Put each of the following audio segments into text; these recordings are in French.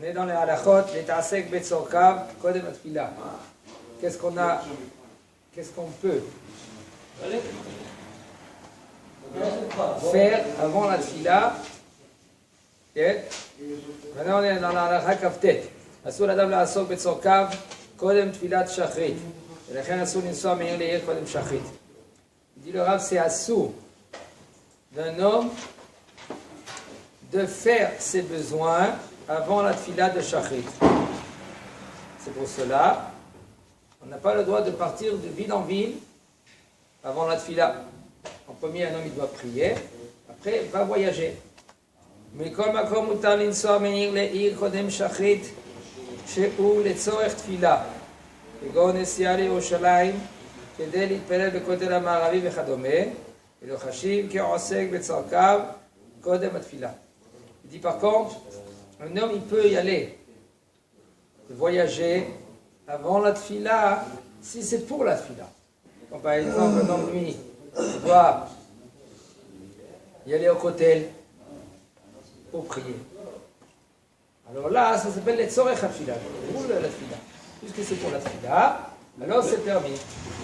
On est dans les halachot, les ta'asek betzorkav, kodem atfila. Qu'est-ce qu'on a, qu'est-ce qu'on peut faire avant la tfila? Maintenant on est dans la halacha kaftet. אסור לאדם לעסוק בצורכיו קודם תפילת שחרית. ולכן אסור לנסוע מעיר לעיר קודם שחרית. dit le Rav, c'est assourd d'un homme de faire ses besoins avant la tfila de shachrit. C'est pour cela, on n'a pas le droit de partir de ville en ville avant la tfila. En premier, un homme il doit prier, après il va voyager. מכל מקום מותר לנסוע מעיר לעיר קודם שחרית שהוא לצורך תפילה, כגון נסיעה לירושלים כדי להתפלל בכותל המערבי וכדומה, ולא חשיב כעוסק בצורכיו קודם התפילה. Il dit par contre, un homme il peut y aller, voyager avant la tfila si c'est pour la tfila. Comme par exemple un homme lui il doit y aller au kotel pour prier. Alors là, ça s'appelle les tzorech hafila, pour la tfila. Puisque c'est pour la tfila, alors c'est permis.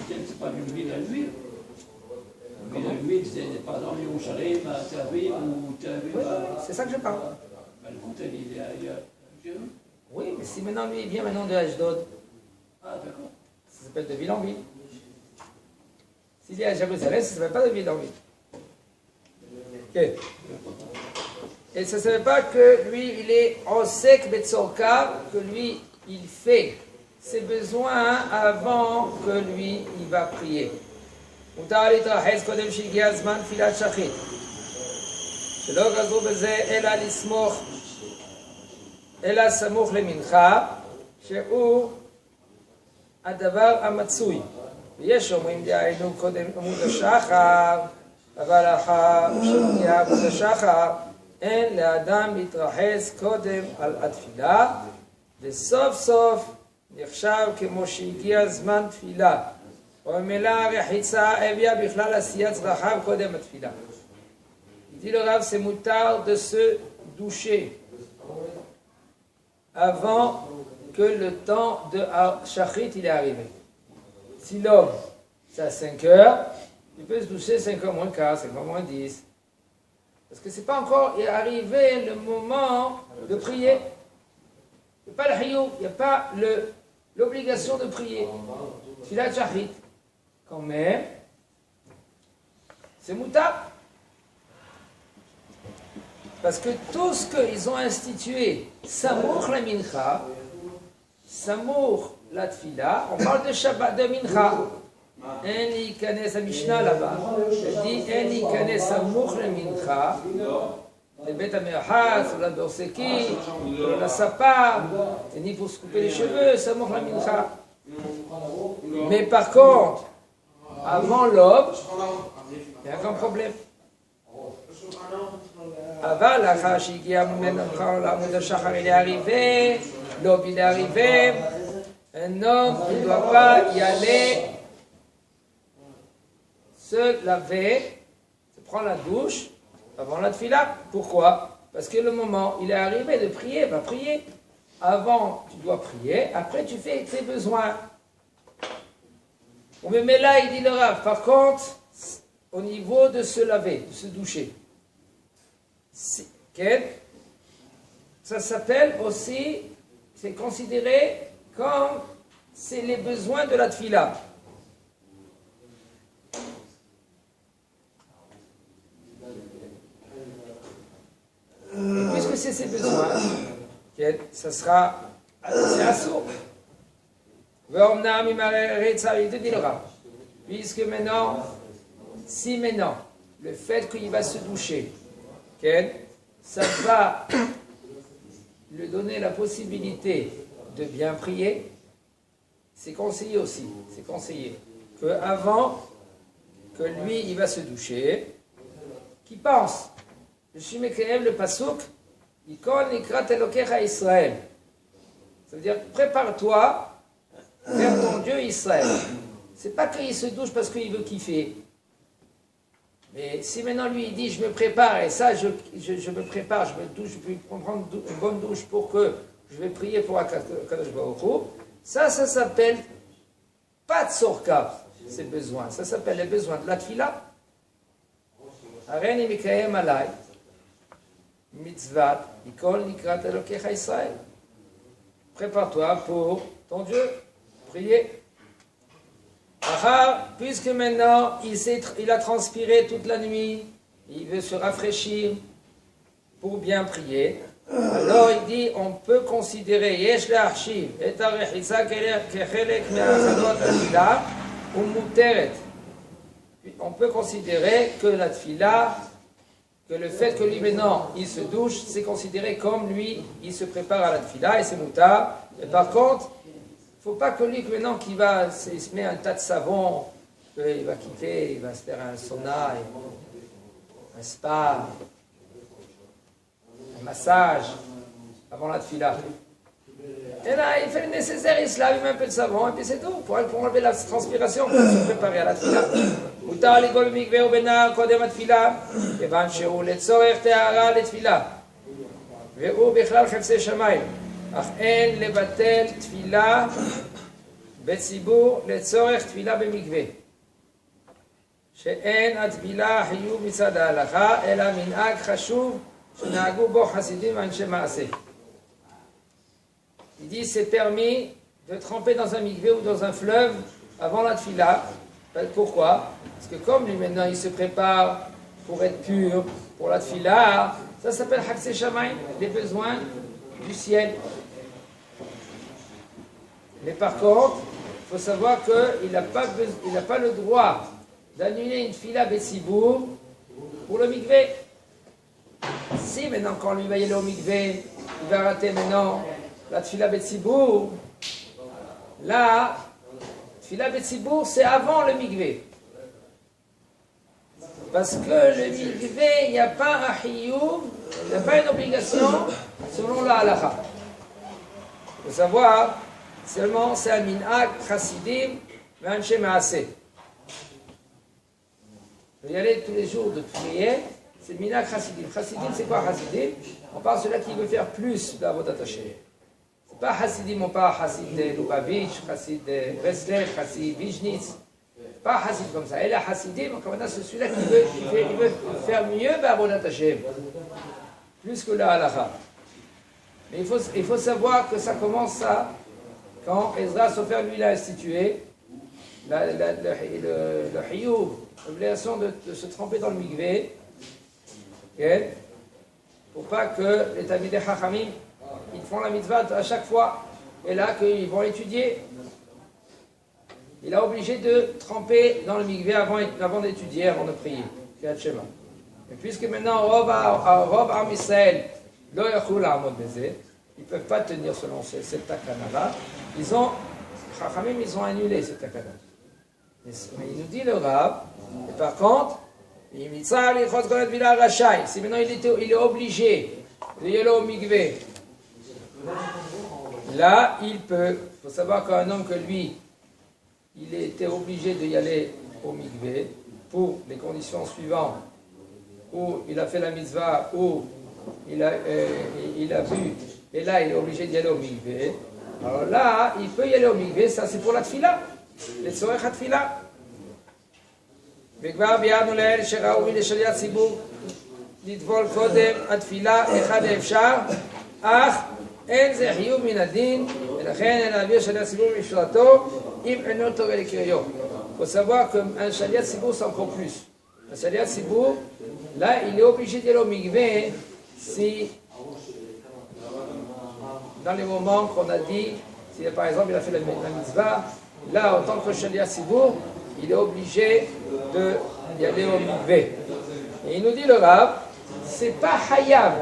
C'est pas une ville à lui. Une ville, c'est par exemple Yerushalayim, Tel Aviv ou Tel Aviv. Oui, c'est ça que je parle. Le hôtel, il est ailleurs. Oui, mais si maintenant lui il vient maintenant de Ashdod, Ah, d'accord. ça s'appelle de ville en ville. S'il est à Jérusalem, ça ne s'appelle pas de ville en ville. Ok. Et ça ne s'appelle pas que lui, il est osek betzorkav, que lui, il fait ses besoins avant que lui, il va prier. מותר להתרחץ קודם שהגיע הזמן תפילת שחרית. שלא גזרו בזה אלא לסמוך, אלא סמוך למנחה, שהוא הדבר המצוי. ויש אומרים דהיינו קודם עמוד השחר, אבל אחר שהגיע עמוד השחר, אין לאדם להתרחץ קודם על התפילה, וסוף סוף נחשב כמו שהגיע זמן תפילה. וממילא הרחיצה הביאה בכלל עשיית צרכיו קודם התפילה. dit le Rav, c'est moutar de se doucher avant que le temps de Shachrit il est arrivé. Si l'homme, c'est à 5 heures, il peut se doucher 5 heures moins quart, 5 heures moins 10. Parce que c'est pas encore arrivé le moment de prier. Il n'y a pas le hayoum, il n'y a pas l'obligation de prier. Filat Shachrit. Quand même, c'est moutar. Parce que tout ce qu'ils ont institué, Samour la Mincha, Samour la Tfila, on parle de Shabbat, de Mincha. En ikanes la Mishnah là-bas. Elle dit En ikanes Samour la Mincha, le Bet HaMerhatz, ou la Dorseki, ou la Sapa, c'est ni pour se couper les cheveux, Samour la Mincha. Mais par contre, avant l'aube, il n'y a aucun problème. Avant la Khashikia, le Shachar il est arrivé, l'aube il est arrivé, un homme ne doit pas y aller se laver, se prendre la douche avant la tfila. Pourquoi? Parce que le moment il est arrivé de prier, va prier. Avant tu dois prier, après tu fais tes besoins. Mais là, il dit le Rav, par contre, au niveau de se laver, de se doucher, ça s'appelle aussi, c'est considéré comme c'est les besoins de la tfila. Et puisque c'est ses besoins, ça sera c'est assourd. Puisque maintenant, si maintenant, le fait qu'il va se doucher, ça va lui donner la possibilité de bien prier, c'est conseillé aussi, c'est conseillé qu'avant que lui, il va se doucher, qu'il pense, le Shimekreev, le Pasuk, Ikon Nikrat Elokecha Israël. Ça veut dire, prépare-toi vers ton Dieu Israël. C'est pas qu'il se douche parce qu'il veut kiffer. Mais si maintenant lui il dit je me prépare et ça je me prépare, je me douche, je vais prendre une bonne douche pour que je vais prier pour Akadosh Baruch Hu. Ça s'appelle pas tzorka, ces besoins. Ça s'appelle les besoins de la tfila. Areni mikayem alay, mitzvat, mikol nikrat elokecha Israël. Prépare-toi pour ton Dieu. Prier. Puisque maintenant il a transpiré toute la nuit, il veut se rafraîchir pour bien prier, alors il dit on peut considérer Yesh le'achshiv et arechitza kechelek me'achanot atfila ou muteret. On peut considérer que la tfila, que le fait que lui maintenant il se douche, c'est considéré comme lui il se prépare à la tfila et c'est mutar. Et par contre, il ne faut pas que lui maintenant il se met un tas de savon, il va quitter, il va se faire un sauna, un spa, un massage avant la tfila. Et là, il fait le nécessaire, il se lave, il met un peu de savon, et puis c'est tout, pour enlever la transpiration, pour se préparer à la tfila. מותר לגול במקווה ובנהר קודם התפילה, כיוון שהוא לצורך טהרה לתפילה, והוא בכלל חפצי שמיים, אך אין לבטל תפילה בציבור לצורך תפילה במקווה, שאין הטבילה חיוב מצד ההלכה, אלא מנהג חשוב שנהגו בו חסידים ואנשי מעשה. Il dit c'est permis de tremper dans un mikvé ou dans un fleuve avant la tfila. Pourquoi? Parce que comme lui maintenant il se prépare pour être pur, pour la tfila, ça s'appelle Haksé Shamaï, les besoins du ciel. Mais par contre, il faut savoir qu'il n'a pas le droit d'annuler une tfila Betsibour pour le mikvé. Si maintenant quand lui va y aller au mikvé, il va rater maintenant la tfila Betsibour, là, tfila Betsibour, c'est avant le mikvé. Parce que le mikvé, il n'y a pas un hiyuv, il n'y a pas une obligation selon la halakha. Il faut savoir, seulement c'est un minhag chassidim, ve'anshe ma'aseh. Il faut y aller tous les jours de prier, c'est le minhag chassidim. Chassidim, c'est quoi chassidim? On parle de celui qui veut faire plus d'avodat Hashem. Pas Hasidim, on parle Hasid de Lubavitch, Hasid de Breslev, Hasid Vizhnitz. Pas Hasid comme ça. Et là, Hasidim, c'est celui-là qui veut faire mieux Ba'avodat Hashem. Plus que la halakha. Mais il faut savoir que ça commence ça quand Ezra Sofer lui l'a institué, le hiyuv, l'obligation de se tremper dans le mikvé, okay? Pour pas que les Talmidei Chachamim ils font la mitzvah à chaque fois, et là qu'ils vont étudier, il est obligé de tremper dans le mikvé avant d'étudier, avant de prier. Et puisque maintenant, Rob Am Israël, ils ne peuvent pas tenir selon cette takana-là, ils ont annulé cette takana. Mais il nous dit le Rav, et par contre, si maintenant il est obligé de y aller au mikvé, là, il peut. Il faut savoir qu'un homme que lui, il était obligé d'y aller au mikvé pour les conditions suivantes, où il a fait la mitzvah, où il a bu, et là, il est obligé d'y aller au mikvé. Alors là, il peut y aller au mikvé, ça c'est pour la tfila, les tzorech התפילה. וכבר ביארנו לאל שראוי לשליח ציבור לטבול קודם התפילה אחד האפשר, אך אין זה חיוב מן הדין, ולכן אין להעביר שליח ציבור משפטו אם אינו טובל לקריאו. Il faut savoir qu'un shaliat ציבור c'est encore plus. Un shaliat ציבור, là il est obligé d'aller au mikvé si dans les moments qu'on a dit, si par exemple il a fait la mitzvah, là en tant que shaliat ציבור, il est obligé d'y aller au mikvé. Et il nous dit le Rav, c'est pas hayab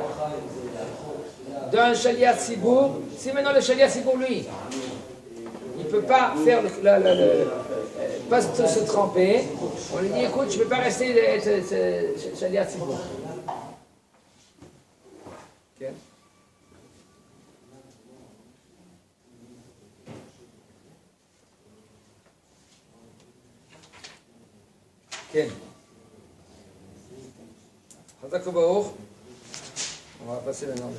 d'un shaliat tzibur, si maintenant le shaliat tzibur lui, il ne peut pas faire pas se tremper, on lui dit écoute, je ne peux pas rester être shaliat tzibur. Okay. כן. חזק וברוך. On va passer maintenant.